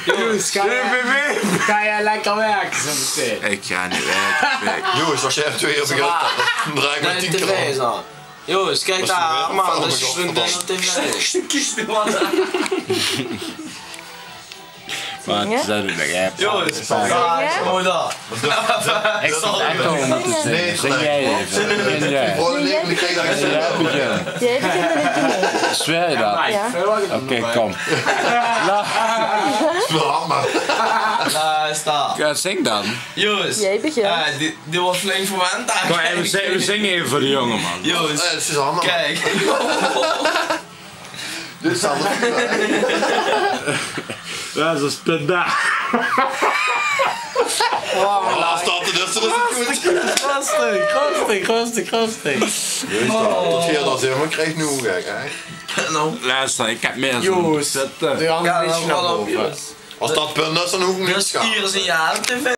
Jongens, ga jij lekker werken zo meteen? Ik ga niet werken. Jongens, als jij er 2 keer begint, dan draai ik met 10 keer aan. Jongens, kijk daar, man, dat is een tv. Kies de man. Maar het is dat ik heb. Jongens, mooi dat. Ik zal echt wel moeten zingen. Zing jij even. Zing jij. Voor de eerlijkheid dat ik Jij begint. Jij begint met het diner. Zweer je dat? Ja. Oké, kom. Daar staat. Ja, zing dan. Jongens, Jij begint. die wordt flink verwend Kom, eigenlijk. we zingen even voor de jongen, man. Jongens, Het is allemaal. kijk. Dit is allemaal. Dat is een spit daar. Laat staat er dus, dat is goed. Rustig. Tot hier dat helemaal krijgt nu hoe gek, hè? Luister, ik heb meer zo'n Jongens, zitten. de handen Ja, een beetje naar dan boven. jongens. Als dat punt is, dan hoef ik niet te Dus schamen. hier is een jaar op tv.